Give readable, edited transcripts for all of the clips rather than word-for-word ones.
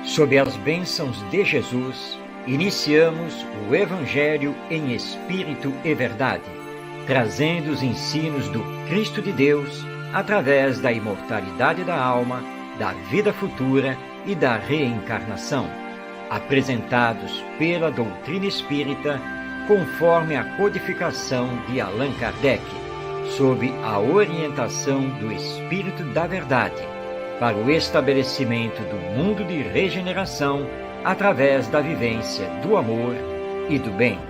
Sob as bênçãos de Jesus, iniciamos o Evangelho em Espírito e Verdade, trazendo os ensinos do Cristo de Deus através da imortalidade da alma, da vida futura e da reencarnação, apresentados pela doutrina espírita conforme a codificação de Allan Kardec, sob a orientação do Espírito da Verdade, para o estabelecimento do mundo de regeneração através da vivência do amor e do bem.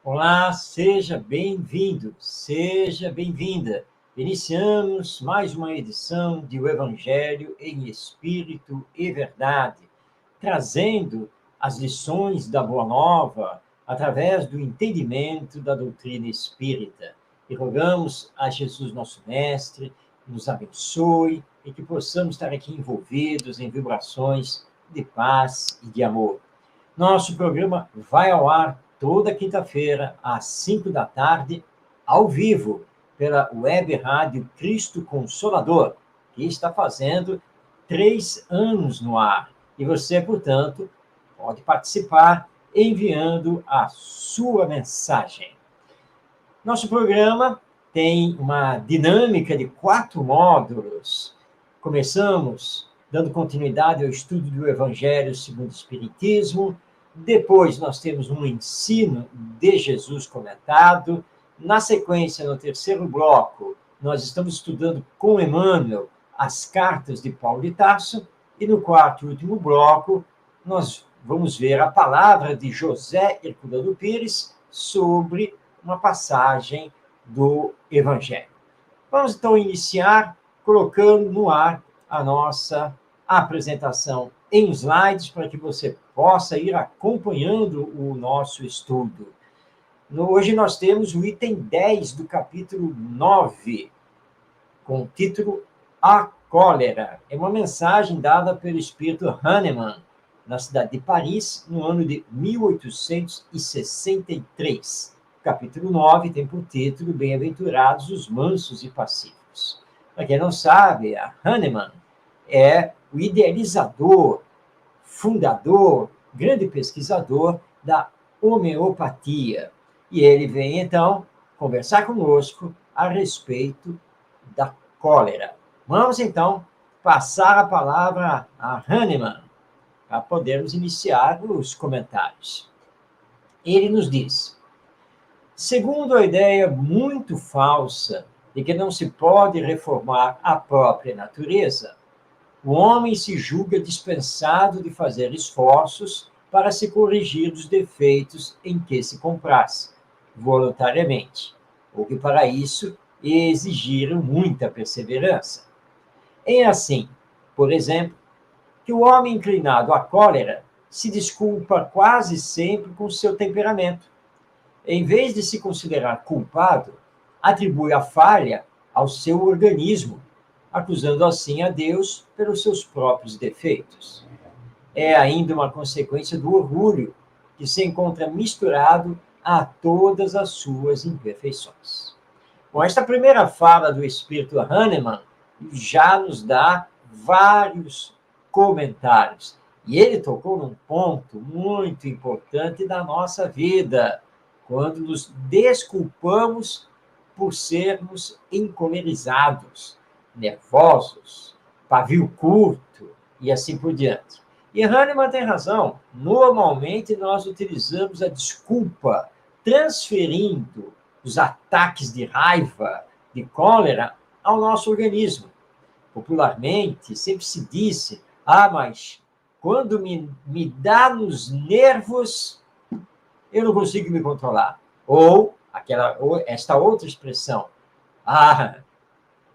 Olá, seja bem-vindo, seja bem-vinda. Iniciamos mais uma edição de O Evangelho em Espírito e Verdade, trazendo as lições da Boa Nova através do entendimento da doutrina espírita. E rogamos a Jesus, nosso Mestre, nos abençoe e que possamos estar aqui envolvidos em vibrações de paz e de amor. Nosso programa vai ao ar toda quinta-feira, às 5 da tarde, ao vivo, pela web rádio Cristo Consolador, que está fazendo 3 anos no ar. E você, portanto, pode participar enviando a sua mensagem. Nosso programa tem uma dinâmica de 4 módulos. Começamos dando continuidade ao estudo do Evangelho segundo o Espiritismo. Depois, nós temos um ensino de Jesus comentado. Na sequência, no terceiro bloco, nós estamos estudando com Emmanuel as cartas de Paulo de Tarso. E no quarto e último bloco, nós vamos ver a palavra de José Herculano Pires sobre uma passagem do Evangelho. Vamos, então, iniciar colocando no ar a nossa apresentação em slides para que você possa ir acompanhando o nosso estudo. Hoje nós temos o item 10 do capítulo 9, com o título A Cólera. É uma mensagem dada pelo espírito Hahnemann, na cidade de Paris, no ano de 1863. O capítulo 9 tem por título Bem-aventurados os mansos e pacíficos. Para quem não sabe, a Hahnemann é o idealizador, fundador, grande pesquisador da homeopatia. E ele vem, então, conversar conosco a respeito da cólera. Vamos, então, passar a palavra a Hahnemann, para podermos iniciar os comentários. Ele nos diz: segundo a ideia muito falsa de que não se pode reformar a própria natureza, o homem se julga dispensado de fazer esforços para se corrigir dos defeitos em que se compraz, voluntariamente, ou que para isso exigiram muita perseverança. É assim, por exemplo, que o homem inclinado à cólera se desculpa quase sempre com seu temperamento. Em vez de se considerar culpado, atribui a falha ao seu organismo, acusando assim a Deus pelos seus próprios defeitos. É ainda uma consequência do orgulho, que se encontra misturado a todas as suas imperfeições. Bom, esta primeira fala do espírito Hahnemann já nos dá vários comentários. E ele tocou num ponto muito importante da nossa vida, quando nos desculpamos por sermos encolerizados, nervosos, pavio curto e assim por diante. E Hahnemann tem razão. Normalmente nós utilizamos a desculpa transferindo os ataques de raiva, de cólera, ao nosso organismo. Popularmente, sempre se disse: mas quando me dá nos nervos, eu não consigo me controlar. Ou esta outra expressão: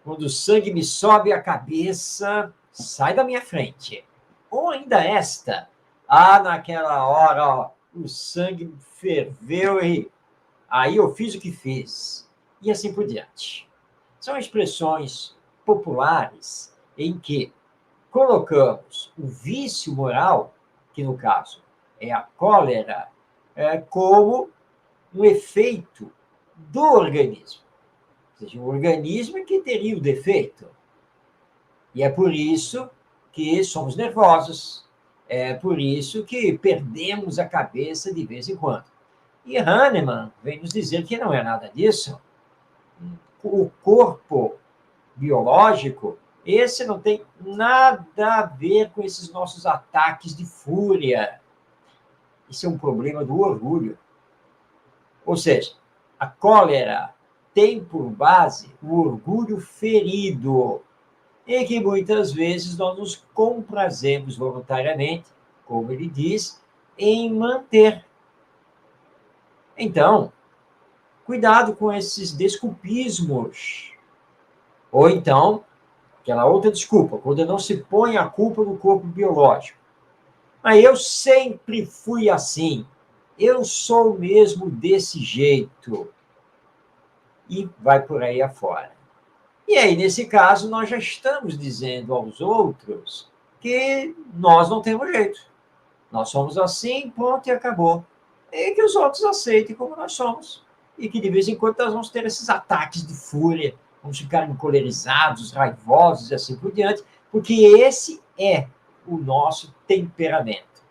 quando o sangue me sobe à cabeça, sai da minha frente. Ou ainda esta: naquela hora, o sangue ferveu e aí eu fiz o que fiz. E assim por diante. São expressões populares em que colocamos o vício moral, que no caso é a cólera, como um efeito do organismo. Ou seja, um organismo que teria o defeito. E é por isso que somos nervosos, é por isso que perdemos a cabeça de vez em quando. E Hahnemann vem nos dizer que não é nada disso. O corpo biológico, esse não tem nada a ver com esses nossos ataques de fúria. Isso é um problema do orgulho. Ou seja, a cólera tem por base o orgulho ferido, e que muitas vezes nós nos comprazemos voluntariamente, como ele diz, em manter. Então, cuidado com esses desculpismos. Ou então, aquela outra desculpa, quando não se põe a culpa no corpo biológico. Mas eu sempre fui assim. Eu sou mesmo desse jeito. E vai por aí afora. E aí, nesse caso, nós já estamos dizendo aos outros que nós não temos jeito. Nós somos assim, ponto, e acabou. E que os outros aceitem como nós somos. E que, de vez em quando, nós vamos ter esses ataques de fúria, vamos ficar encolerizados, raivosos e assim por diante, porque esse é o nosso temperamento.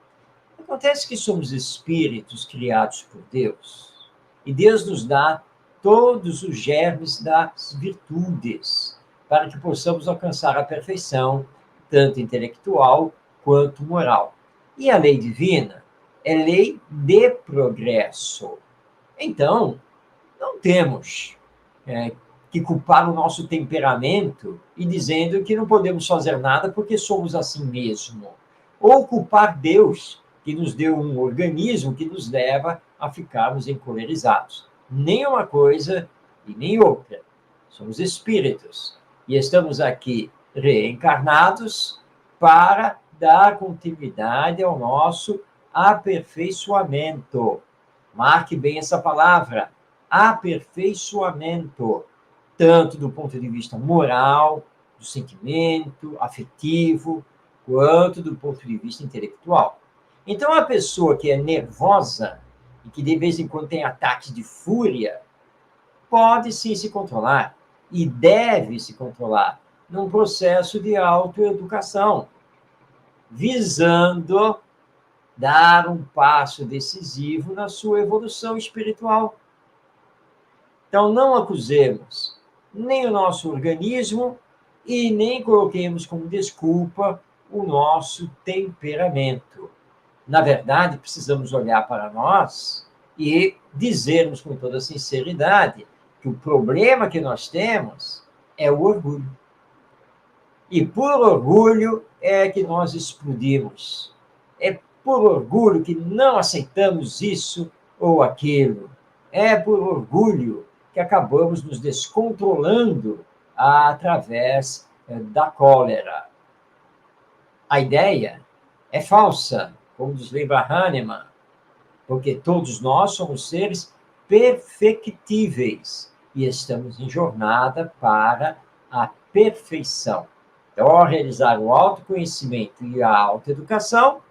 Acontece que somos espíritos criados por Deus, e Deus nos dá todos os germes das virtudes, para que possamos alcançar a perfeição, tanto intelectual quanto moral. E a lei divina é lei de progresso. Então, não temos que culpar o nosso temperamento e dizendo que não podemos fazer nada porque somos assim mesmo. Ou culpar Deus, que nos deu um organismo que nos leva a ficarmos encolerizados. Nem uma coisa e nem outra. Somos espíritos e estamos aqui reencarnados para dar continuidade ao nosso aperfeiçoamento. Marque bem essa palavra, aperfeiçoamento, tanto do ponto de vista moral, do sentimento, afetivo, quanto do ponto de vista intelectual. Então, a pessoa que é nervosa e que de vez em quando tem ataques de fúria, pode sim se controlar e deve se controlar num processo de autoeducação, visando dar um passo decisivo na sua evolução espiritual. Então, não acusemos nem o nosso organismo e nem coloquemos como desculpa o nosso temperamento. Na verdade, precisamos olhar para nós e dizermos com toda sinceridade que o problema que nós temos é o orgulho. E por orgulho é que nós explodimos. É por orgulho que não aceitamos isso ou aquilo. É por orgulho que acabamos nos descontrolando através da cólera. A ideia é falsa, como nos lembra Hahnemann, porque todos nós somos seres perfectíveis e estamos em jornada para a perfeição. Então, ao realizar o autoconhecimento e a autoeducação,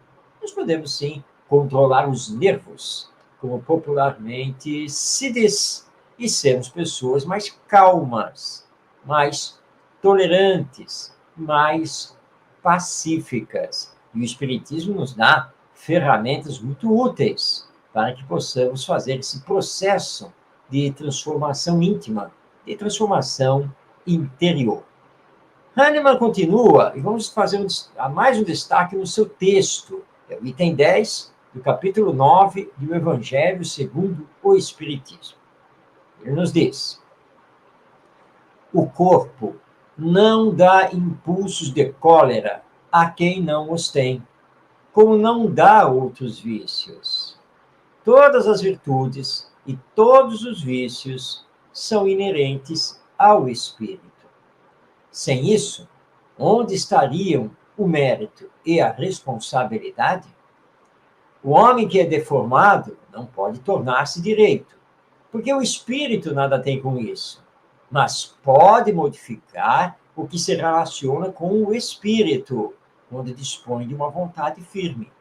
nós podemos, sim, controlar os nervos, como popularmente se diz, e sermos pessoas mais calmas, mais tolerantes, mais pacíficas. E o Espiritismo nos dá ferramentas muito úteis para que possamos fazer esse processo de transformação íntima, de transformação interior. Hahnemann continua, e vamos fazer mais um destaque no seu texto, é o item 10 do capítulo 9 do Evangelho segundo o Espiritismo. Ele nos diz: o corpo não dá impulsos de cólera a quem não os tem, como não dá outros vícios. Todas as virtudes e todos os vícios são inerentes ao espírito. Sem isso, onde estariam o mérito e a responsabilidade? O homem que é deformado não pode tornar-se direito, porque o espírito nada tem com isso, mas pode modificar o que se relaciona com o espírito, quando dispõe de uma vontade firme.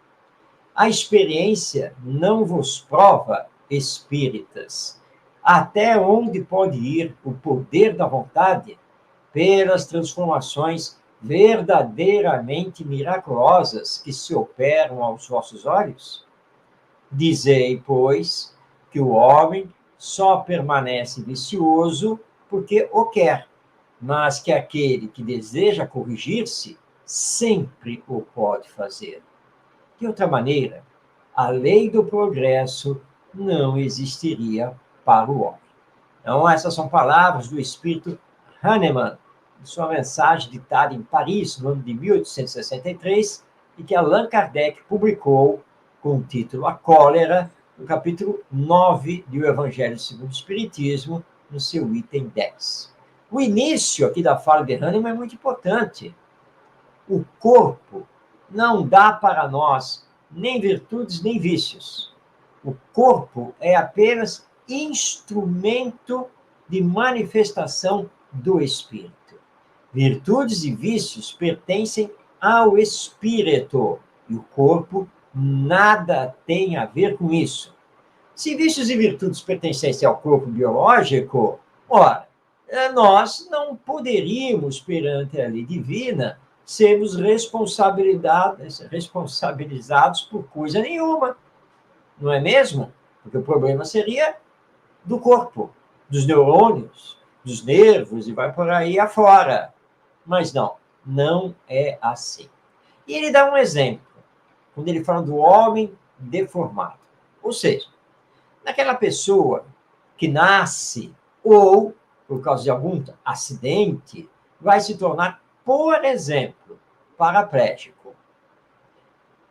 A experiência não vos prova, espíritas, Até onde pode ir o poder da vontade pelas transformações verdadeiramente miraculosas que se operam aos vossos olhos? Dizei, pois, que o homem só permanece vicioso porque o quer, mas que aquele que deseja corrigir-se sempre o pode fazer. De outra maneira, a lei do progresso não existiria para o homem. Então, essas são palavras do espírito Hahnemann, em sua mensagem ditada em Paris, no ano de 1863, e que Allan Kardec publicou com o título A Cólera, no capítulo 9 do Evangelho segundo o Espiritismo, no seu item 10. O início aqui da fala de Hahnemann é muito importante. O corpo não dá para nós nem virtudes nem vícios. O corpo é apenas instrumento de manifestação do espírito. Virtudes e vícios pertencem ao espírito e o corpo nada tem a ver com isso. Se vícios e virtudes pertencessem ao corpo biológico, ora, nós não poderíamos, perante a lei divina, sermos responsabilizados por coisa nenhuma, não é mesmo? Porque o problema seria do corpo, dos neurônios, dos nervos, e vai por aí afora. Mas não é assim. E ele dá um exemplo, quando ele fala do homem deformado. Ou seja, naquela pessoa que nasce ou, por causa de algum acidente, vai se tornar, por exemplo, paraplégico.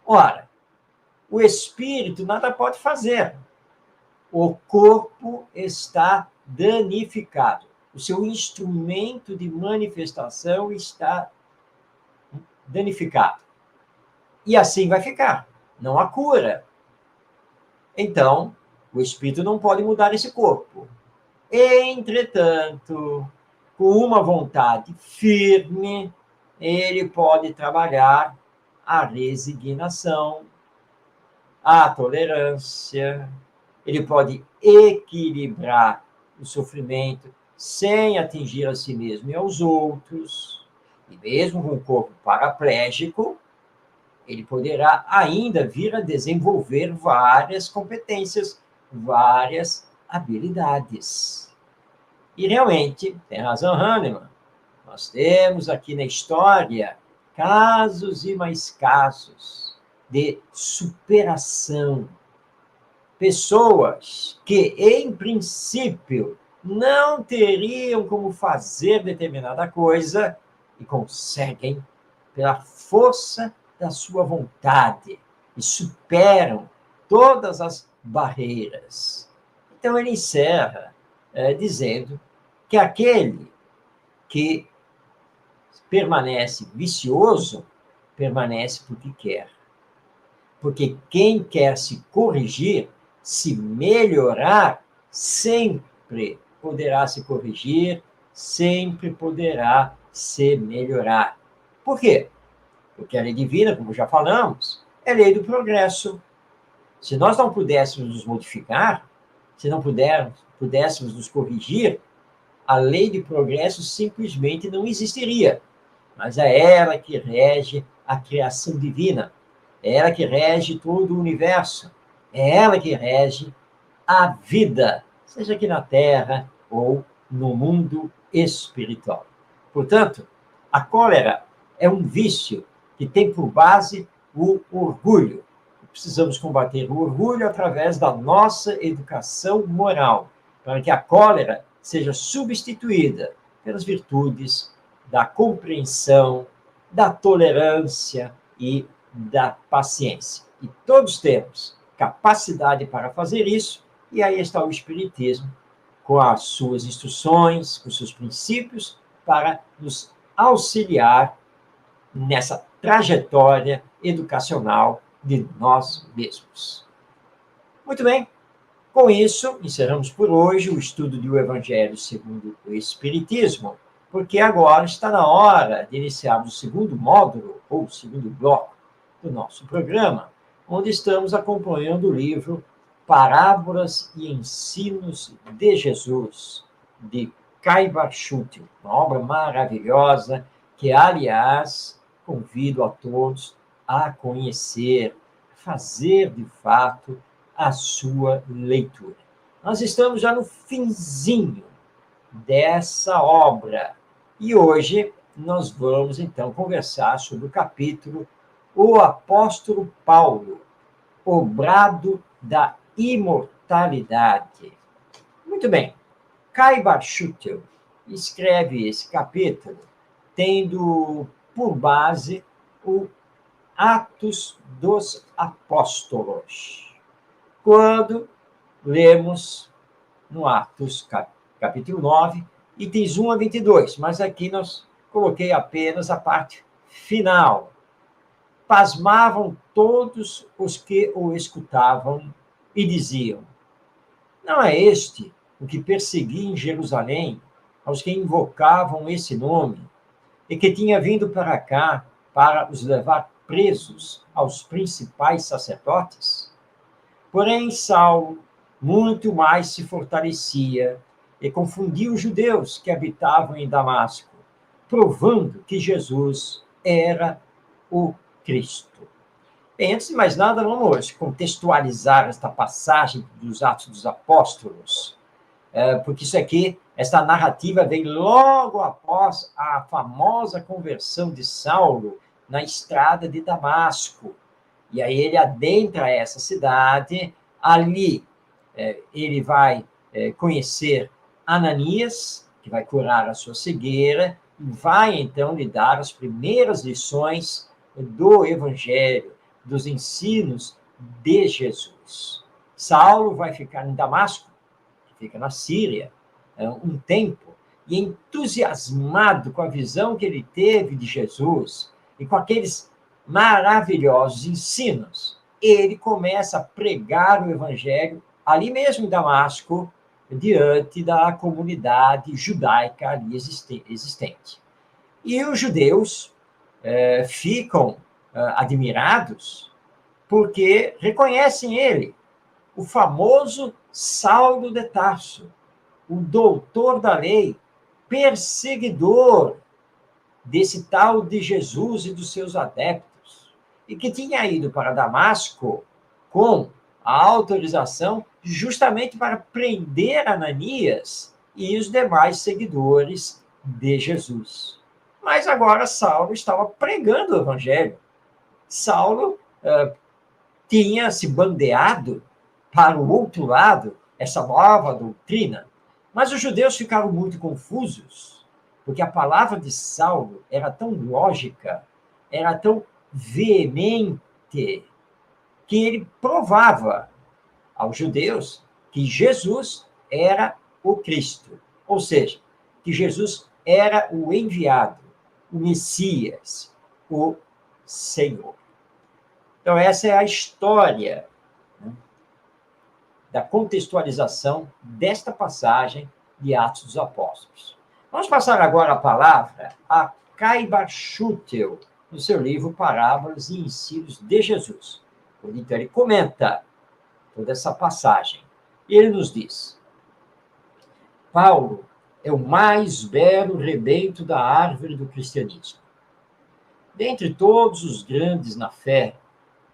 Ora, o espírito nada pode fazer. O corpo está danificado. O seu instrumento de manifestação está danificado. E assim vai ficar. Não há cura. Então, o espírito não pode mudar esse corpo. Entretanto, com uma vontade firme, ele pode trabalhar a resignação, a tolerância, ele pode equilibrar o sofrimento sem atingir a si mesmo e aos outros. E mesmo com o corpo paraplégico, ele poderá ainda vir a desenvolver várias competências, várias habilidades. E realmente, tem razão Hahnemann, nós temos aqui na história casos e mais casos de superação. Pessoas que, em princípio, não teriam como fazer determinada coisa e conseguem, pela força da sua vontade, e superam todas as barreiras. Então, ele encerra dizendo que aquele que permanece vicioso, permanece porque quer. Porque quem quer se corrigir, se melhorar, sempre poderá se corrigir, sempre poderá se melhorar. Por quê? Porque a lei divina, como já falamos, é lei do progresso. Se nós não pudéssemos nos modificar, se não pudéssemos nos corrigir, a lei de progresso simplesmente não existiria. Mas é ela que rege a criação divina. É ela que rege todo o universo. É ela que rege a vida, seja aqui na Terra ou no mundo espiritual. Portanto, a cólera é um vício que tem por base o orgulho. Precisamos combater o orgulho através da nossa educação moral, para que a cólera seja substituída pelas virtudes da compreensão, da tolerância e da paciência. E todos temos capacidade para fazer isso, e aí está o Espiritismo, com as suas instruções, com os seus princípios, para nos auxiliar nessa trajetória educacional de nós mesmos. Muito bem, com isso, encerramos por hoje o estudo do Evangelho segundo o Espiritismo, porque agora está na hora de iniciarmos o segundo módulo, ou segundo bloco, do nosso programa, onde estamos acompanhando o livro Parábolas e Ensinos de Jesus, de Caibal Schutel, uma obra maravilhosa que, aliás, convido a todos a conhecer, fazer de fato a sua leitura. Nós estamos já no finzinho dessa obra e hoje nós vamos então conversar sobre o capítulo O Apóstolo Paulo, o brado da imortalidade. Muito bem. Caibal Schutel escreve esse capítulo tendo por base o Atos dos Apóstolos. Quando lemos no Atos, capítulo 9, itens 1 a 22, mas aqui nós coloquei apenas a parte final. Pasmavam todos os que o escutavam e diziam: não é este o que perseguia em Jerusalém aos que invocavam esse nome e que tinha vindo para cá para os levar presos aos principais sacerdotes? Porém, Saulo muito mais se fortalecia e confundia os judeus que habitavam em Damasco, provando que Jesus era o Cristo. Bem, antes de mais nada, vamos contextualizar esta passagem dos Atos dos Apóstolos, porque isso aqui, esta narrativa vem logo após a famosa conversão de Saulo na estrada de Damasco. E aí ele adentra essa cidade, ali ele vai conhecer Ananias, que vai curar a sua cegueira, e vai então lhe dar as primeiras lições do Evangelho, dos ensinos de Jesus. Saulo vai ficar em Damasco, que fica na Síria, um tempo, e entusiasmado com a visão que ele teve de Jesus e com aqueles maravilhosos ensinos, ele começa a pregar o Evangelho ali mesmo em Damasco, diante da comunidade judaica ali existente. E os judeus ficam admirados porque reconhecem ele, o famoso Saulo de Tarso, o doutor da lei, perseguidor desse tal de Jesus e dos seus adeptos, e que tinha ido para Damasco com a autorização justamente para prender Ananias e os demais seguidores de Jesus. Mas agora Saulo estava pregando o evangelho. Saulo tinha se bandeado para o outro lado, essa nova doutrina, mas os judeus ficaram muito confusos, porque a palavra de Saulo era tão lógica, era tão veemente, que ele provava aos judeus que Jesus era o Cristo, ou seja, que Jesus era o enviado, o Messias, o Senhor. Então, essa é a história, né, da contextualização desta passagem de Atos dos Apóstolos. Vamos passar agora a palavra a Caibal Schutel, no seu livro Parábolas e Ensinos de Jesus. Então, ele comenta toda essa passagem. E ele nos diz: Paulo é o mais belo rebento da árvore do cristianismo. Dentre todos os grandes na fé,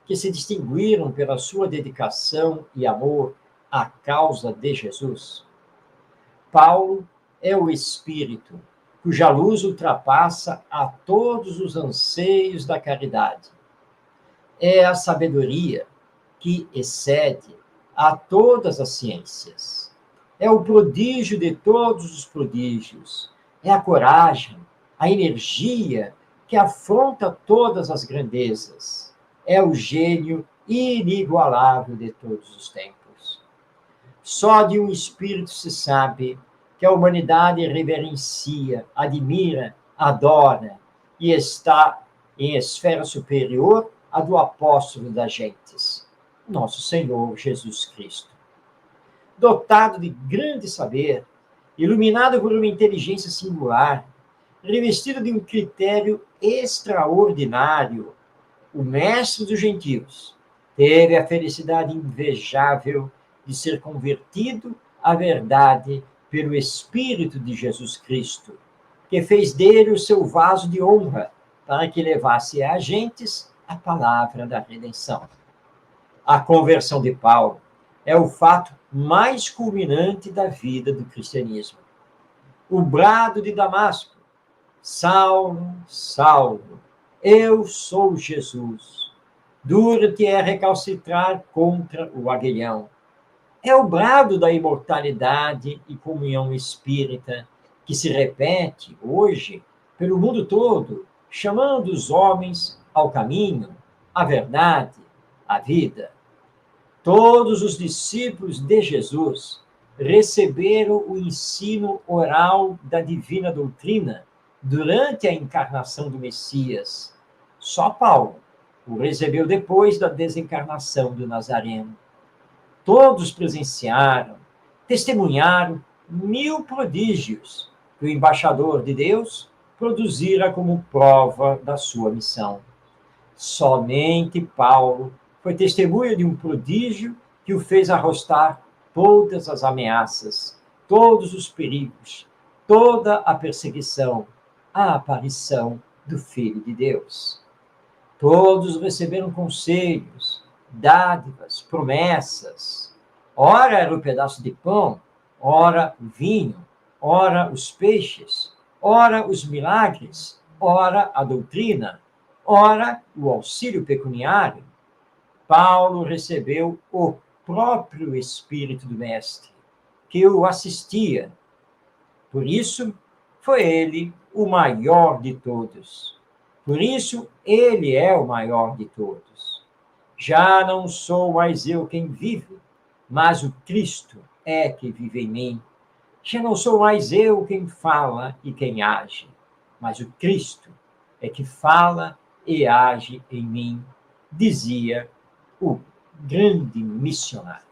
que se distinguiram pela sua dedicação e amor à causa de Jesus, Paulo é o Espírito, cuja luz ultrapassa a todos os anseios da caridade. É a sabedoria que excede a todas as ciências. É o prodígio de todos os prodígios. É a coragem, a energia que afronta todas as grandezas. É o gênio inigualável de todos os tempos. Só de um espírito se sabe que a humanidade reverencia, admira, adora e está em esfera superior à do apóstolo das gentes, nosso Senhor Jesus Cristo. Dotado de grande saber, iluminado por uma inteligência singular, revestido de um critério extraordinário, o mestre dos gentios teve a felicidade invejável de ser convertido à verdade pelo Espírito de Jesus Cristo, que fez dele o seu vaso de honra, para que levasse a gentes a palavra da redenção. A conversão de Paulo é o fato mais culminante da vida do cristianismo. O brado de Damasco: Saulo, Saulo, eu sou Jesus. Duro-te é recalcitrar contra o aguilhão. É o brado da imortalidade e comunhão espírita que se repete hoje pelo mundo todo, chamando os homens ao caminho, à verdade, à vida. Todos os discípulos de Jesus receberam o ensino oral da divina doutrina durante a encarnação do Messias. Só Paulo o recebeu depois da desencarnação do Nazareno. Todos presenciaram, testemunharam 1000 prodígios que o embaixador de Deus produzira como prova da sua missão. Somente Paulo foi testemunha de um prodígio que o fez arrostar todas as ameaças, todos os perigos, toda a perseguição, a aparição do Filho de Deus. Todos receberam conselhos, dádivas, promessas. Ora era o pedaço de pão, ora o vinho, ora os peixes, ora os milagres, ora a doutrina, ora o auxílio pecuniário. Paulo recebeu o próprio Espírito do Mestre, que o assistia. Por isso, foi ele o maior de todos. Por isso, ele é o maior de todos. Já não sou mais eu quem vive, mas o Cristo é que vive em mim. Já não sou mais eu quem fala e quem age, mas o Cristo é que fala e age em mim, dizia o grande missionário.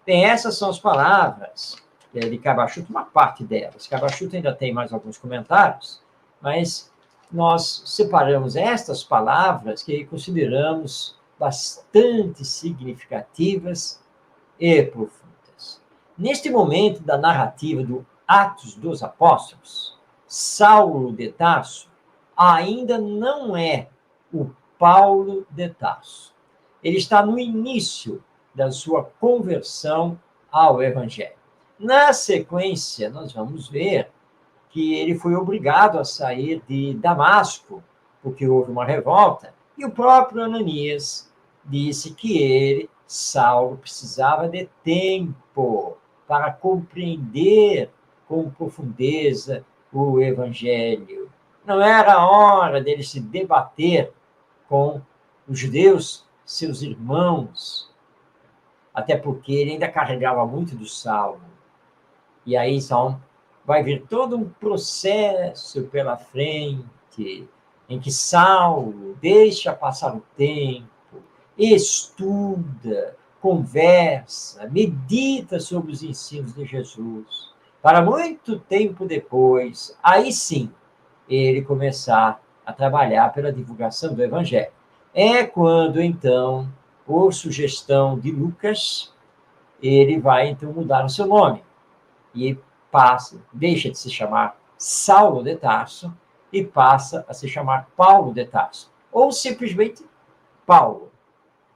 Bem, essas são as palavras de Cabachuto, uma parte delas. Cabachuto ainda tem mais alguns comentários, mas nós separamos estas palavras que consideramos bastante significativas e profundas. Neste momento da narrativa do Atos dos Apóstolos, Saulo de Tarso ainda não é o Paulo de Tarso. Ele está no início da sua conversão ao Evangelho. Na sequência, nós vamos ver que ele foi obrigado a sair de Damasco, porque houve uma revolta, e o próprio Ananias disse que ele, Saulo, precisava de tempo para compreender com profundeza o Evangelho. Não era a hora dele se debater com os judeus, seus irmãos, até porque ele ainda carregava muito do Saulo. E aí, então, vai vir todo um processo pela frente, em que Saulo deixa passar o tempo, estuda, conversa, medita sobre os ensinos de Jesus, para muito tempo depois, aí sim, ele começar a trabalhar pela divulgação do Evangelho. É quando, então, por sugestão de Lucas, ele vai, então, mudar o seu nome. E deixa de se chamar Saulo de Tarso e passa a se chamar Paulo de Tarso. Ou simplesmente Paulo,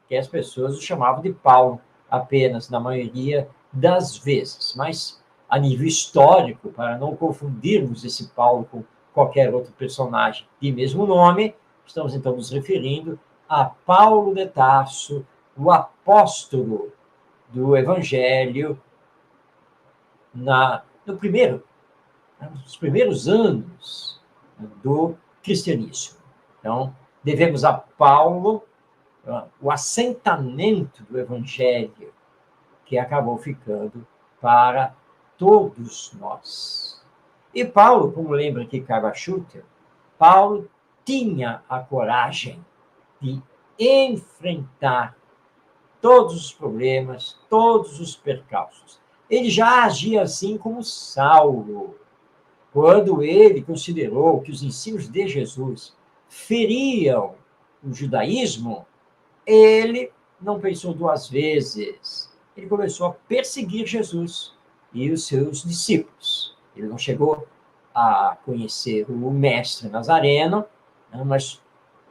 que as pessoas o chamavam de Paulo apenas, na maioria das vezes. Mas, a nível histórico, para não confundirmos esse Paulo com qualquer outro personagem de mesmo nome, estamos então nos referindo a Paulo de Tarso, o apóstolo do Evangelho, nos primeiros anos do cristianismo. Então, devemos a Paulo o assentamento do Evangelho, que acabou ficando para todos nós. E Paulo, como lembra aqui Cabachuta, Paulo tinha a coragem de enfrentar todos os problemas, todos os percalços. Ele já agia assim como Saulo, quando ele considerou que os ensinos de Jesus feriam o judaísmo, ele não pensou duas vezes. ele começou a perseguir Jesus e os seus discípulos. Ele não chegou a conhecer o mestre Nazareno, mas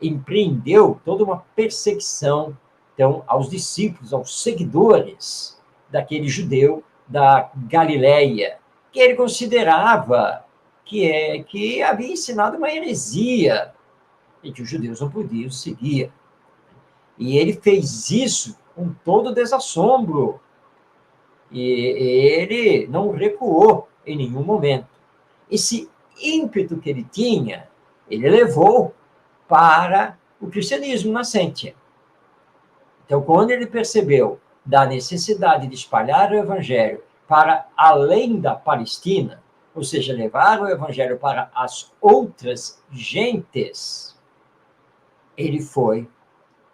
empreendeu toda uma perseguição, então, aos discípulos, aos seguidores daquele judeu da Galileia, que ele considerava que havia ensinado uma heresia e que os judeus não podiam seguir. E ele fez isso com todo desassombro. E ele não recuou em nenhum momento. Esse ímpeto que ele tinha, ele levou para o cristianismo nascente. Então, quando ele percebeu da necessidade de espalhar o evangelho para além da Palestina, ou seja, levar o evangelho para as outras gentes, ele foi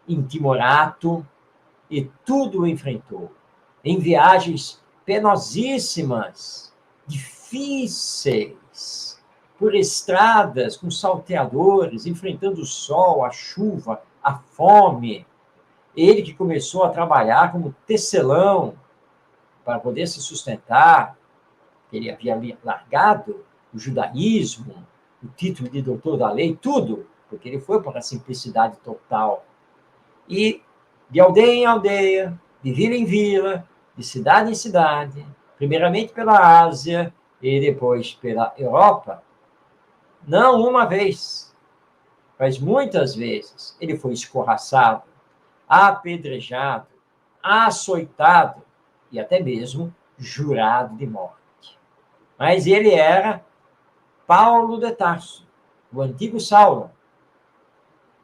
em Timorato e tudo o enfrentou. Em viagens penosíssimas, difíceis, por estradas com salteadores, enfrentando o sol, a chuva, a fome. Ele que começou a trabalhar como tecelão para poder se sustentar, ele havia largado o judaísmo, o título de doutor da lei, tudo, porque ele foi para a simplicidade total. E de aldeia em aldeia, de vila em vila, de cidade em cidade, primeiramente pela Ásia e depois pela Europa, não uma vez, mas muitas vezes, ele foi escorraçado, apedrejado, açoitado e até mesmo jurado de morte. Mas ele era Paulo de Tarso, o antigo Saulo,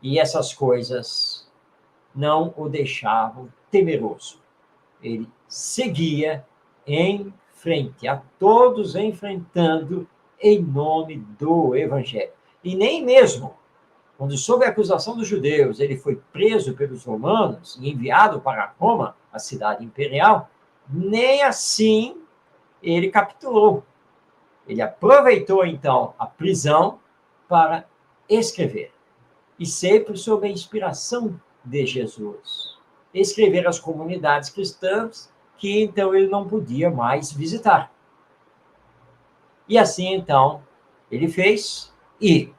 e essas coisas não o deixavam temeroso. Ele seguia em frente, a todos enfrentando em nome do Evangelho. E nem mesmo, quando sob a acusação dos judeus, ele foi preso pelos romanos e enviado para Roma, a cidade imperial, nem assim ele capitulou. Ele aproveitou, então, a prisão para escrever. E sempre sob a inspiração de Jesus. Escrever às comunidades cristãs que, então, ele não podia mais visitar. E assim, então, ele fez e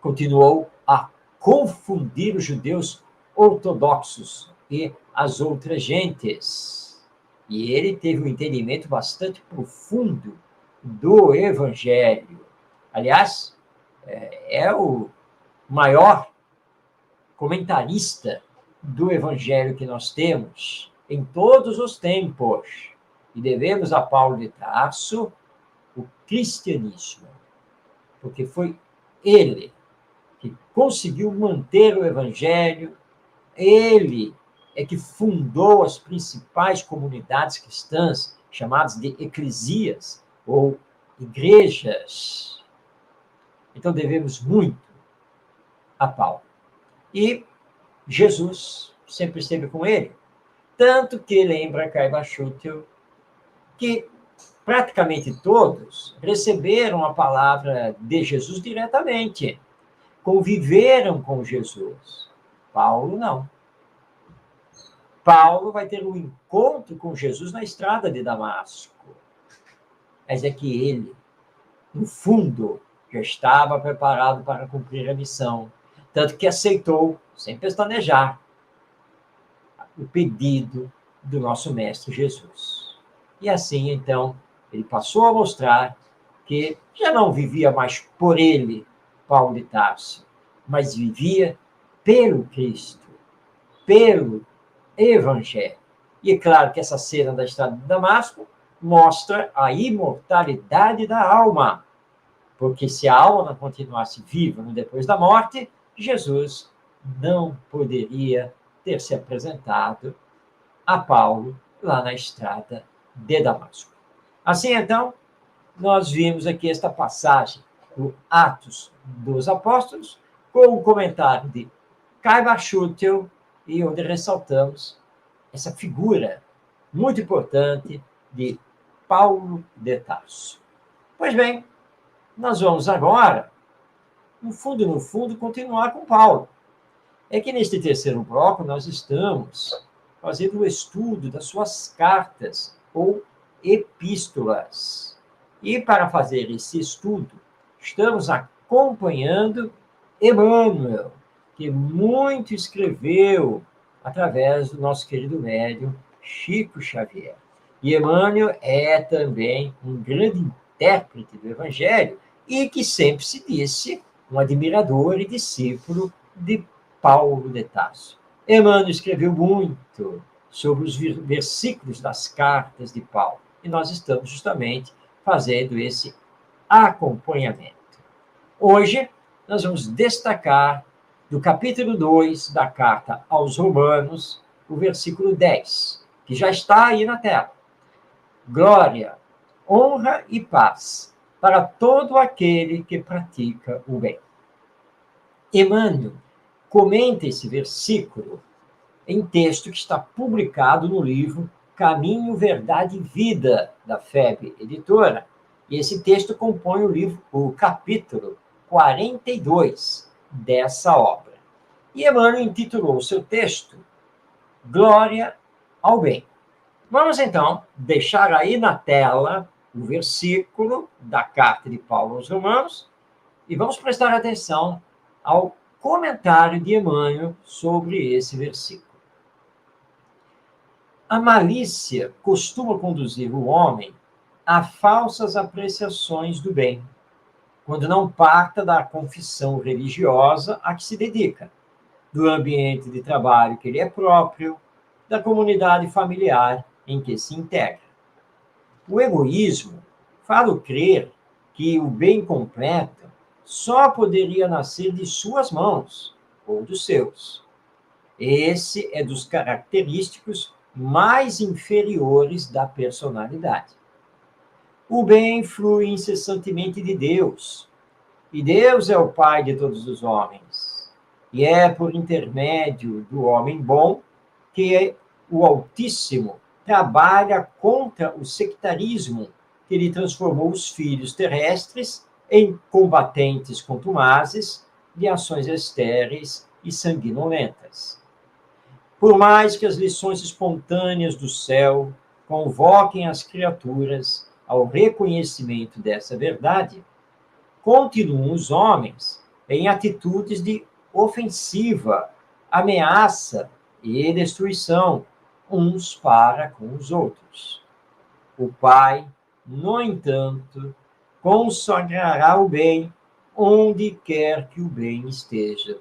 continuou a confundir os judeus ortodoxos e as outras gentes. E ele teve um entendimento bastante profundo do Evangelho. Aliás, é o maior comentarista do Evangelho que nós temos em todos os tempos. E devemos a Paulo de Tarso o cristianismo, porque foi ele que conseguiu manter o Evangelho, ele é que fundou as principais comunidades cristãs, chamadas de eclesias, ou igrejas. Então, devemos muito a Paulo. E Jesus sempre esteve com ele. Tanto que lembra Caiba Schutel que praticamente todos receberam a palavra de Jesus diretamente, conviveram com Jesus. Paulo não. Paulo vai ter um encontro com Jesus na estrada de Damasco. Mas é que ele, no fundo, já estava preparado para cumprir a missão. Tanto que aceitou, sem pestanejar, o pedido do nosso Mestre Jesus. E assim, então, ele passou a mostrar que já não vivia mais por ele, Paulo de Tarso, mas vivia pelo Cristo, pelo Evangelho. E é claro que essa cena da estrada de Damasco mostra a imortalidade da alma, porque se a alma não continuasse viva no depois da morte, Jesus não poderia ter se apresentado a Paulo lá na estrada de Damasco. Assim, então, nós vimos aqui esta passagem do Atos dos Apóstolos, com o comentário de Caiba Schutel, e onde ressaltamos essa figura muito importante de Paulo de Tarso. Pois bem, nós vamos agora, no fundo, continuar com Paulo. É que neste terceiro bloco nós estamos fazendo o estudo das suas cartas ou epístolas. E para fazer esse estudo, estamos acompanhando Emmanuel, que muito escreveu através do nosso querido médium Chico Xavier. E Emmanuel é também um grande intérprete do Evangelho e que sempre se disse um admirador e discípulo de Paulo de Tarso. Emmanuel escreveu muito sobre os versículos das cartas de Paulo e nós estamos justamente fazendo esse acompanhamento. Hoje, nós vamos destacar do capítulo 2 da carta aos Romanos, o versículo 10, que já está aí na tela. Glória, honra e paz para todo aquele que pratica o bem. Emmanuel comenta esse versículo em texto que está publicado no livro Caminho, Verdade e Vida, da FEB Editora. E esse texto compõe o capítulo 42 dessa obra. E Emmanuel intitulou o seu texto Glória ao Bem. Vamos, então, deixar aí na tela o versículo da carta de Paulo aos Romanos e vamos prestar atenção ao comentário de Emmanuel sobre esse versículo. A malícia costuma conduzir o homem a falsas apreciações do bem, quando não parta da confissão religiosa a que se dedica, do ambiente de trabalho que lhe é próprio, da comunidade familiar em que se integra. O egoísmo faz-o crer que o bem completo só poderia nascer de suas mãos ou dos seus. Esse é dos característicos mais inferiores da personalidade. O bem flui incessantemente de Deus, e Deus é o Pai de todos os homens. E é por intermédio do homem bom que o Altíssimo trabalha contra o sectarismo que lhe transformou os filhos terrestres em combatentes contumazes de ações estéreis e sanguinolentas. Por mais que as lições espontâneas do céu convoquem as criaturas ao reconhecimento dessa verdade, continuam os homens em atitudes de ofensiva, ameaça e destruição uns para com os outros. O Pai, no entanto, consagrará o bem onde quer que o bem esteja.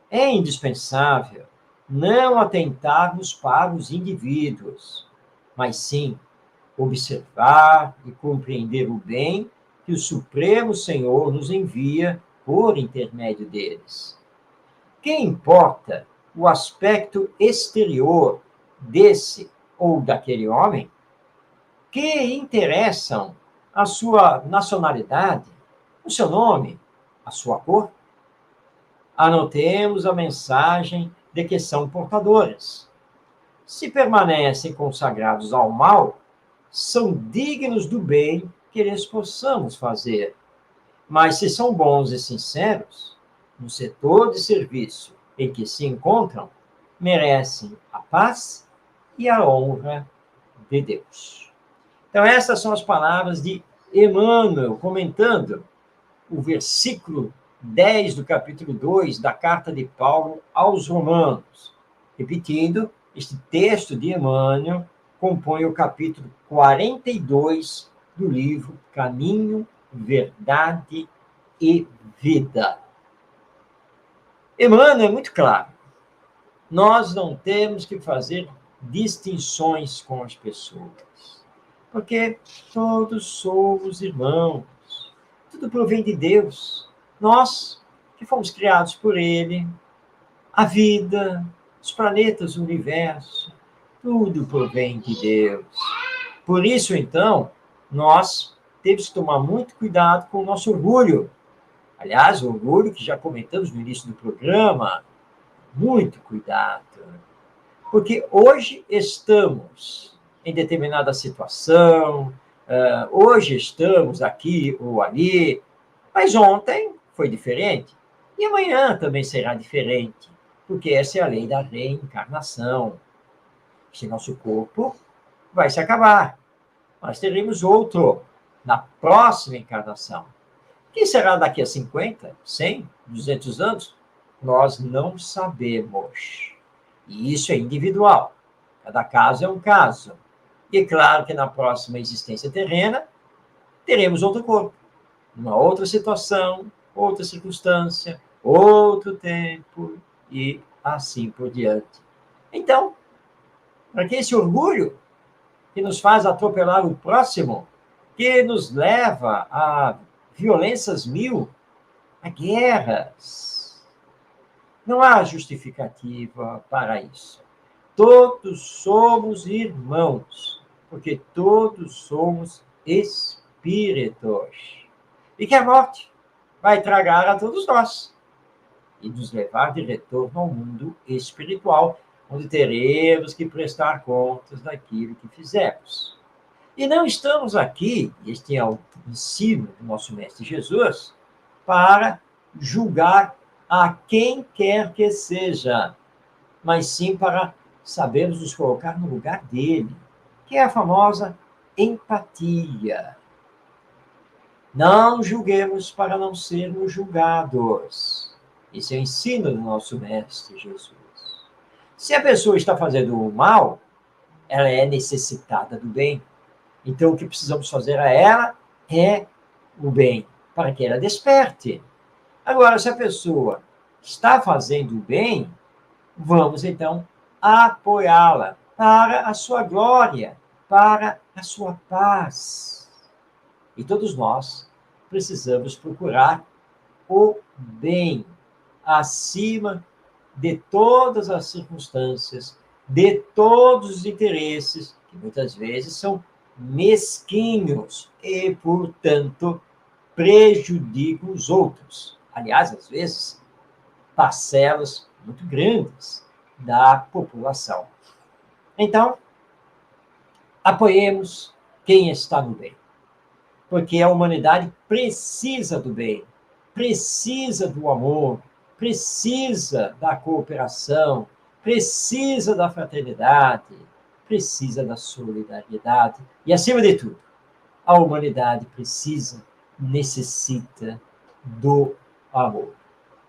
É indispensável não atentarmos para os indivíduos, mas sim observar e compreender o bem que o Supremo Senhor nos envia por intermédio deles. Que importa o aspecto exterior desse ou daquele homem? Que interessam a sua nacionalidade, o seu nome, a sua cor? Anotemos a mensagem de que são portadoras. Se permanecem consagrados ao mal, são dignos do bem que lhes possamos fazer. Mas se são bons e sinceros, no setor de serviço em que se encontram, merecem a paz e a honra de Deus. Então, essas são as palavras de Emmanuel, comentando o versículo 10 do capítulo 2 da carta de Paulo aos Romanos. Repetindo, este texto de Emmanuel compõe o capítulo 42 do livro Caminho, Verdade e Vida. Emmanuel é muito claro. Nós não temos que fazer distinções com as pessoas, porque todos somos irmãos. Tudo provém de Deus. Nós, que fomos criados por Ele, a vida, os planetas, o universo, tudo provém de Deus. Por isso, então, nós temos que tomar muito cuidado com o nosso orgulho. Aliás, o orgulho que já comentamos no início do programa, muito cuidado. Porque hoje estamos em determinada situação, hoje estamos aqui ou ali, mas ontem foi diferente. E amanhã também será diferente, porque essa é a lei da reencarnação. Esse nosso corpo vai se acabar. Nós teremos outro na próxima encarnação. Quem será daqui a 50, 100, 200 anos? Nós não sabemos. E isso é individual. Cada caso é um caso. E claro que na próxima existência terrena, teremos outro corpo, uma outra situação, outra circunstância, outro tempo e assim por diante. Então, para que esse orgulho que nos faz atropelar o próximo, que nos leva a violências mil, a guerras? Não há justificativa para isso. Todos somos irmãos, porque todos somos espíritos. E que a morte vai tragar a todos nós e nos levar de retorno ao mundo espiritual, onde teremos que prestar contas daquilo que fizemos. E não estamos aqui, este é o ensino do nosso Mestre Jesus, para julgar a quem quer que seja, mas sim para sabermos nos colocar no lugar dele, que é a famosa empatia. Não julguemos para não sermos julgados. Esse é o ensino do nosso Mestre Jesus. Se a pessoa está fazendo o mal, ela é necessitada do bem. Então, o que precisamos fazer a ela é o bem, para que ela desperte. Agora, se a pessoa está fazendo o bem, vamos, então, apoiá-la para a sua glória, para a sua paz. E todos nós precisamos procurar o bem acima de todas as circunstâncias, de todos os interesses, que muitas vezes são mesquinhos e, portanto, prejudicam os outros. Aliás, às vezes, parcelas muito grandes da população. Então, apoiemos quem está no bem, porque a humanidade precisa do bem, precisa do amor, precisa da cooperação, precisa da fraternidade, precisa da solidariedade e, acima de tudo, a humanidade precisa, necessita do amor.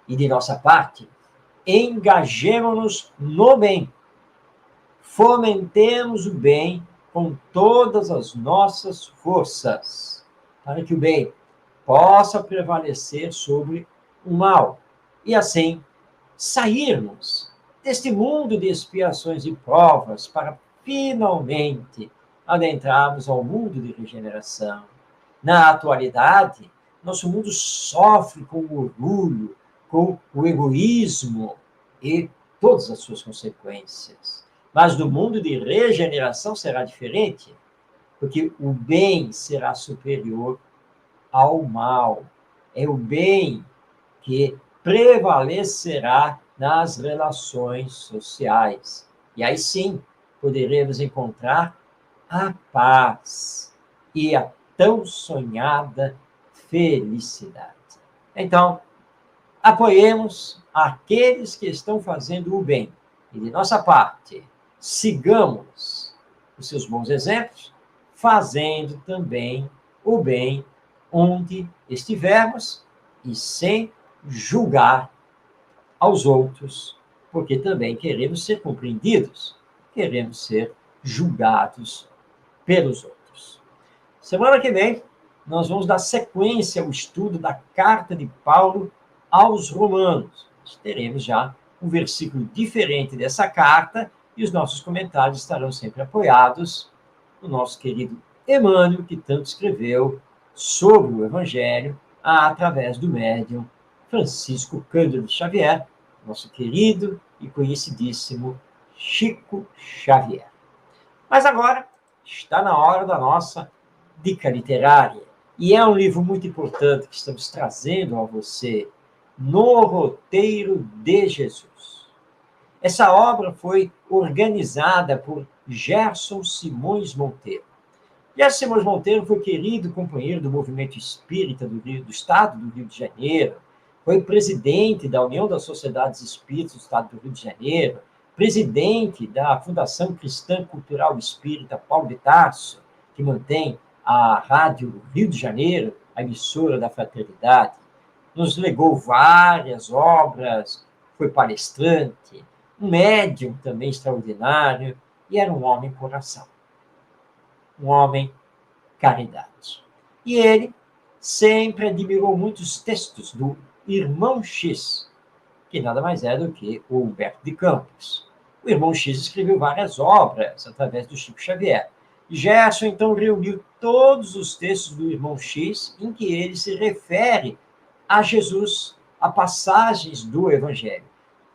E de nossa parte, engajemo-nos no bem, fomentemos o bem com todas as nossas forças, para que o bem possa prevalecer sobre o mal, e assim sairmos deste mundo de expiações e provas para finalmente adentrarmos ao mundo de regeneração. Na atualidade, nosso mundo sofre com o orgulho, com o egoísmo e todas as suas consequências. Mas no mundo de regeneração será diferente, porque o bem será superior ao mal. É o bem que prevalecerá nas relações sociais. E aí sim, poderemos encontrar a paz e a tão sonhada felicidade. Então, apoiemos aqueles que estão fazendo o bem. E, de nossa parte, sigamos os seus bons exemplos, fazendo também o bem onde estivermos e sem julgar aos outros, porque também queremos ser compreendidos, queremos ser julgados pelos outros. Semana que vem, nós vamos dar sequência ao estudo da carta de Paulo aos Romanos. Teremos já um versículo diferente dessa carta e os nossos comentários estarão sempre apoiados no nosso querido Emmanuel, que tanto escreveu sobre o Evangelho através do médium Francisco Cândido Xavier, nosso querido e conhecidíssimo Chico Xavier. Mas agora está na hora da nossa dica literária. E é um livro muito importante que estamos trazendo a você, No Roteiro de Jesus. Essa obra foi organizada por Gerson Simões Monteiro. Gerson Simões Monteiro foi querido companheiro do movimento espírita do Estado do Rio de Janeiro, foi presidente da União das Sociedades Espíritas do Estado do Rio de Janeiro, presidente da Fundação Cristã Cultural Espírita Paulo de Tarso, que mantém a Rádio Rio de Janeiro, a emissora da Fraternidade, nos legou várias obras, foi palestrante, um médium também extraordinário, e era um homem coração, um homem caridade. E ele sempre admirou muitos textos do Irmão X, que nada mais é do que o Humberto de Campos. O Irmão X escreveu várias obras através do Chico Xavier. Gerson, então, reuniu todos os textos do Irmão X em que ele se refere a Jesus, a passagens do Evangelho.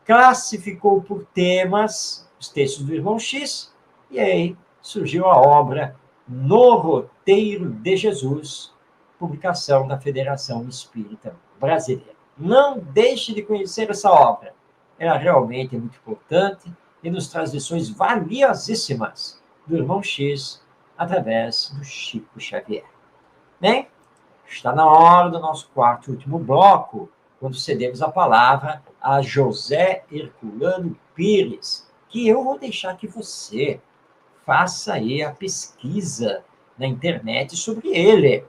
Classificou por temas os textos do Irmão X, e aí surgiu a obra No Roteiro de Jesus, publicação da Federação Espírita Brasileira. Não deixe de conhecer essa obra. Ela realmente é muito importante e nos traz lições valiosíssimas do Irmão X através do Chico Xavier. Bem, está na hora do nosso quarto e último bloco, quando cedemos a palavra a José Herculano Pires, que eu vou deixar que você faça aí a pesquisa na internet sobre ele.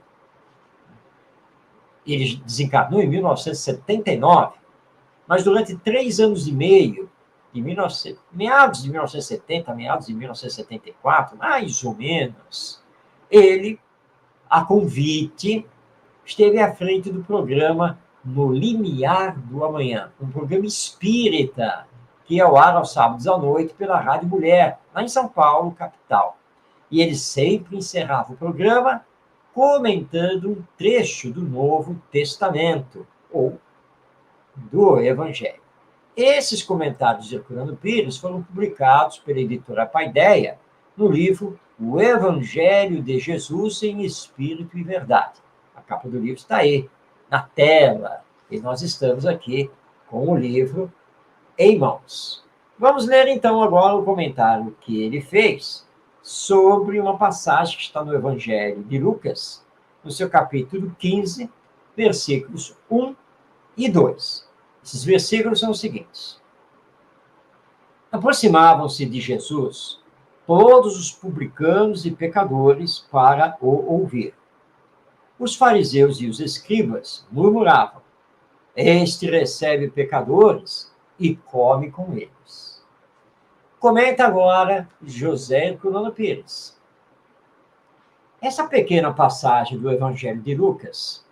Ele desencarnou em 1979, mas durante 3 anos e meio, meados de 1970, meados de 1974, mais ou menos, ele, a convite, esteve à frente do programa No Limiar do Amanhã, um programa espírita que é ao ar aos sábados à noite pela Rádio Mulher, lá em São Paulo, capital. E ele sempre encerrava o programa comentando um trecho do Novo Testamento, ou do Evangelho. Esses comentários de Herculano Pires foram publicados pela editora Paideia no livro O Evangelho de Jesus em Espírito e Verdade. A capa do livro está aí, na tela, e nós estamos aqui com o livro em mãos. Vamos ler, então, agora o comentário que ele fez sobre uma passagem que está no Evangelho de Lucas, no seu capítulo 15, versículos 1 e 2. Esses versículos são os seguintes. Aproximavam-se de Jesus todos os publicanos e pecadores para o ouvir. Os fariseus e os escribas murmuravam: este recebe pecadores e come com eles. Comenta agora José Herculano Pires. Essa pequena passagem do Evangelho de Lucas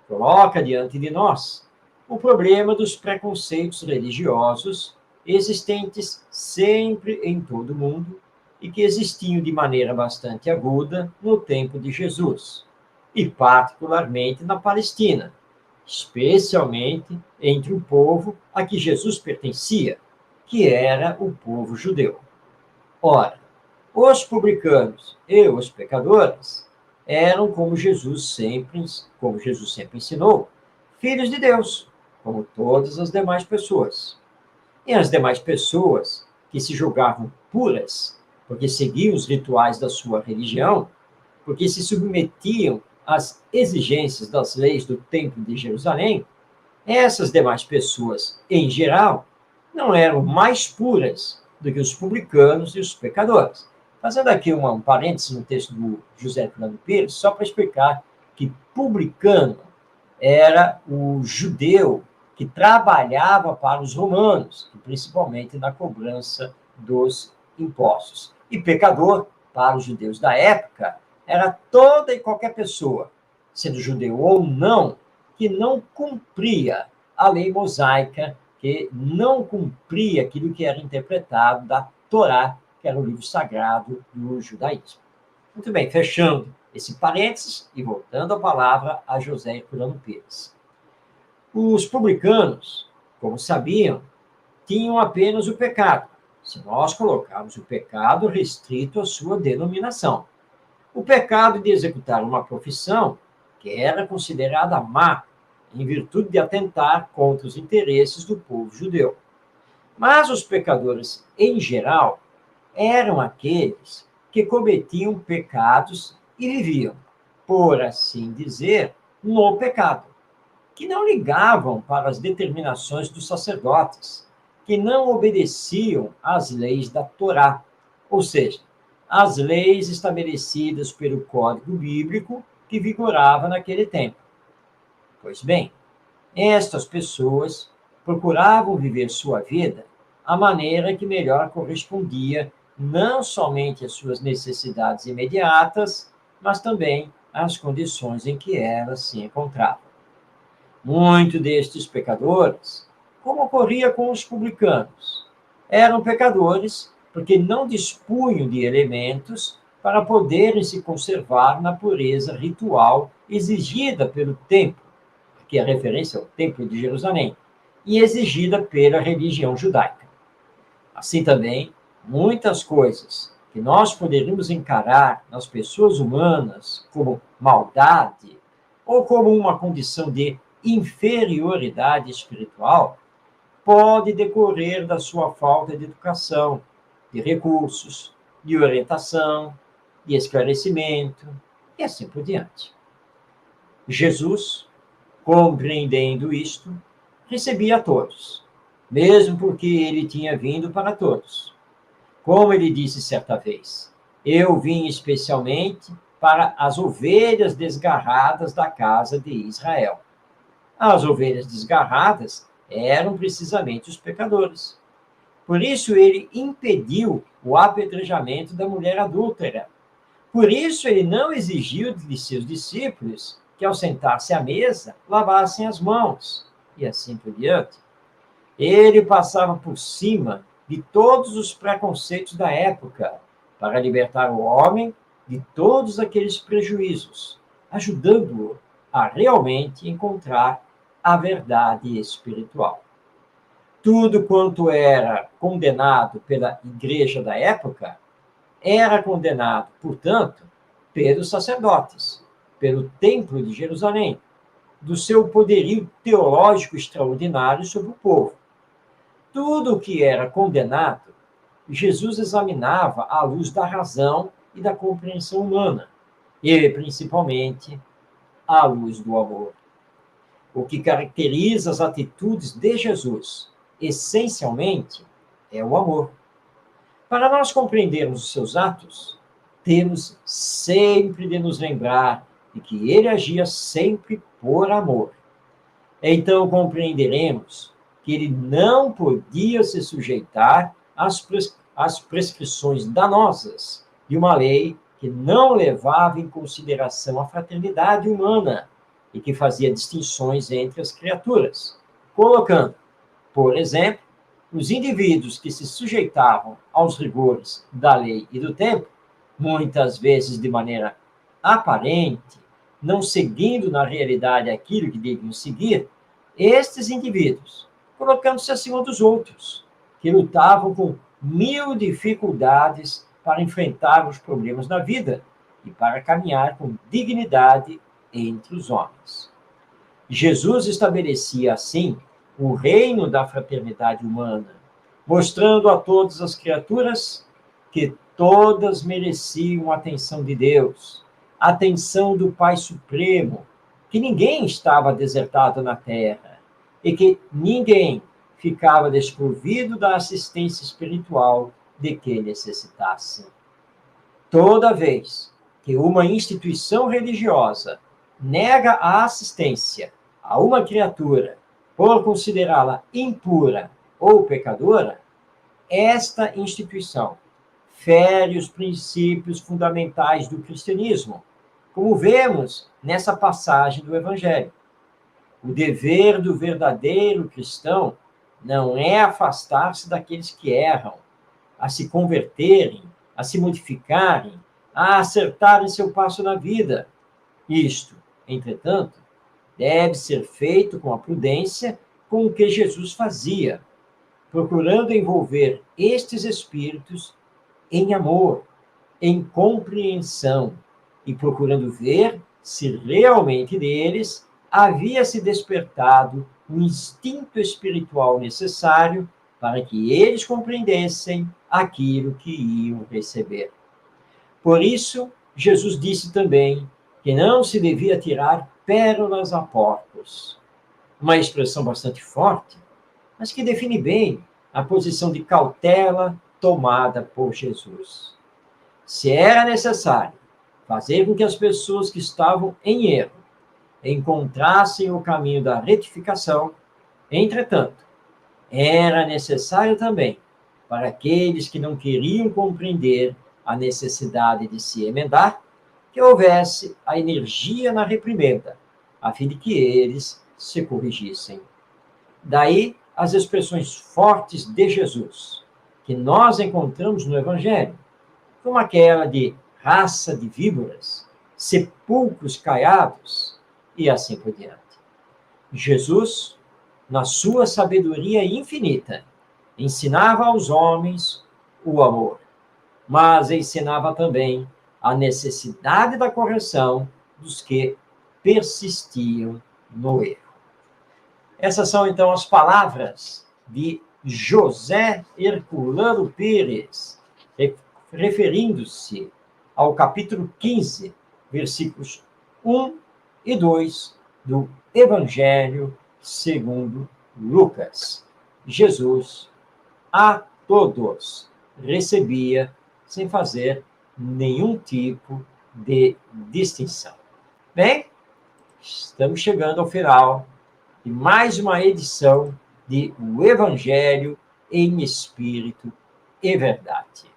coloca diante de nós o problema dos preconceitos religiosos existentes sempre em todo o mundo e que existiam de maneira bastante aguda no tempo de Jesus, e particularmente na Palestina, especialmente entre o povo a que Jesus pertencia, que era o povo judeu. Ora, os publicanos e os pecadores eram, como Jesus sempre ensinou, filhos de Deus, como todas as demais pessoas. E as demais pessoas que se julgavam puras, porque seguiam os rituais da sua religião, porque se submetiam às exigências das leis do Templo de Jerusalém, essas demais pessoas, em geral, não eram mais puras do que os publicanos e os pecadores. Fazendo aqui um parênteses no texto do José Herculano Pires, só para explicar que publicano era o judeu que trabalhava para os romanos, principalmente na cobrança dos impostos. E pecador, para os judeus da época, era toda e qualquer pessoa, sendo judeu ou não, que não cumpria a lei mosaica, que não cumpria aquilo que era interpretado da Torá, que era o livro sagrado do judaísmo. Muito bem, fechando esse parênteses e voltando a palavra a José Herculano Pires. Os publicanos, como sabiam, tinham apenas o pecado, se nós colocarmos o pecado restrito à sua denominação. O pecado de executar uma profissão que era considerada má, em virtude de atentar contra os interesses do povo judeu. Mas os pecadores, em geral, eram aqueles que cometiam pecados e viviam, por assim dizer, no pecado, que não ligavam para as determinações dos sacerdotes, que não obedeciam às leis da Torá, ou seja, as leis estabelecidas pelo Código Bíblico que vigorava naquele tempo. Pois bem, estas pessoas procuravam viver sua vida à maneira que melhor correspondia não somente às suas necessidades imediatas, mas também às condições em que elas se encontravam. Muitos destes pecadores, como ocorria com os publicanos, eram pecadores porque não dispunham de elementos para poderem se conservar na pureza ritual exigida pelo templo, que é referência ao Templo de Jerusalém, e exigida pela religião judaica. Assim também, muitas coisas que nós poderíamos encarar nas pessoas humanas como maldade ou como uma condição de inferioridade espiritual, pode decorrer da sua falta de educação, de recursos, de orientação, de esclarecimento e assim por diante. Jesus, compreendendo isto, recebia a todos, mesmo porque ele tinha vindo para todos. Como ele disse certa vez, eu vim especialmente para as ovelhas desgarradas da casa de Israel. As ovelhas desgarradas eram precisamente os pecadores. Por isso ele impediu o apedrejamento da mulher adúltera. Por isso ele não exigiu de seus discípulos que, ao sentar-se à mesa, lavassem as mãos, e assim por diante. Ele passava por cima de todos os preconceitos da época para libertar o homem de todos aqueles prejuízos, ajudando-o a realmente encontrar a verdade espiritual. Tudo quanto era condenado pela igreja da época era condenado, portanto, pelos sacerdotes, pelo Templo de Jerusalém, do seu poderio teológico extraordinário sobre o povo. Tudo o que era condenado, Jesus examinava à luz da razão e da compreensão humana, e principalmente à luz do amor. O que caracteriza as atitudes de Jesus, essencialmente, é o amor. Para nós compreendermos os seus atos, temos sempre de nos lembrar de que ele agia sempre por amor. Então compreenderemos que ele não podia se sujeitar às prescrições danosas de uma lei que não levava em consideração a fraternidade humana e que fazia distinções entre as criaturas, colocando, por exemplo, os indivíduos que se sujeitavam aos rigores da lei e do tempo, muitas vezes de maneira aparente, não seguindo na realidade aquilo que deviam seguir, estes indivíduos, colocando-se acima dos outros, que lutavam com 1000 dificuldades para enfrentar os problemas da vida e para caminhar com dignidade entre os homens. Jesus estabelecia, assim, o reino da fraternidade humana, mostrando a todas as criaturas que todas mereciam a atenção de Deus, a atenção do Pai Supremo, que ninguém estava desertado na terra e que ninguém ficava desprovido da assistência espiritual de que necessitasse. Toda vez que uma instituição religiosa nega a assistência a uma criatura por considerá-la impura ou pecadora, esta instituição fere os princípios fundamentais do cristianismo, como vemos nessa passagem do Evangelho. O dever do verdadeiro cristão não é afastar-se daqueles que erram, a se converterem, a se modificarem, a acertarem seu passo na vida. Isto, entretanto, deve ser feito com a prudência com o que Jesus fazia, procurando envolver estes espíritos em amor, em compreensão, e procurando ver se realmente neles havia se despertado o instinto espiritual necessário para que eles compreendessem aquilo que iam receber. Por isso, Jesus disse também que não se devia tirar pérolas a porcos. Uma expressão bastante forte, mas que define bem a posição de cautela tomada por Jesus. Se era necessário fazer com que as pessoas que estavam em erro encontrassem o caminho da retificação, entretanto, era necessário também, para aqueles que não queriam compreender a necessidade de se emendar, que houvesse a energia na reprimenda, a fim de que eles se corrigissem. Daí as expressões fortes de Jesus, que nós encontramos no Evangelho, como aquela de raça de víboras, sepulcros caiados e assim por diante. Jesus, na sua sabedoria infinita, ensinava aos homens o amor, mas ensinava também a necessidade da correção dos que persistiam no erro. Essas são, então, as palavras de José Herculano Pires, referindo-se ao capítulo 15, versículos 1 e 2 do Evangelho segundo Lucas. Jesus a todos recebia sem fazer nenhum tipo de distinção. Bem, estamos chegando ao final de mais uma edição de O Evangelho em Espírito e Verdade.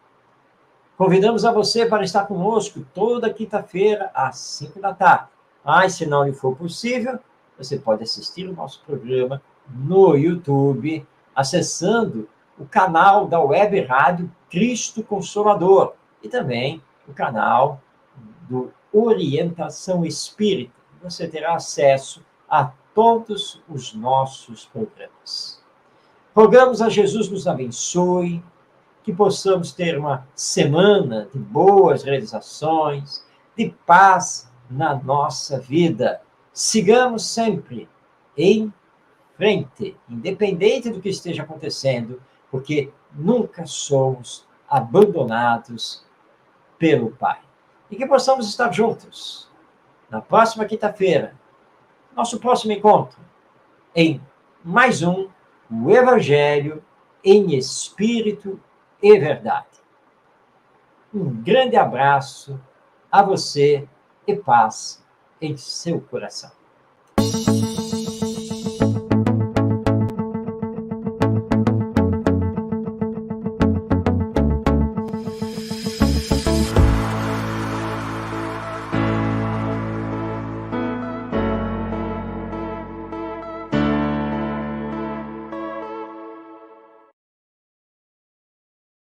Convidamos a você para estar conosco toda quinta-feira, às 5 da tarde. Mas, se não lhe for possível, você pode assistir o nosso programa no YouTube, acessando o canal da Web Rádio Cristo Consolador e também o canal do Orientação Espírita. Você terá acesso a todos os nossos programas. Rogamos a Jesus nos abençoe, que possamos ter uma semana de boas realizações, de paz na nossa vida. Sigamos sempre em frente, independente do que esteja acontecendo, porque nunca somos abandonados pelo Pai. E que possamos estar juntos na próxima quinta-feira, nosso próximo encontro, em mais um O Evangelho em Espírito e Verdade. Um grande abraço a você e paz em seu coração.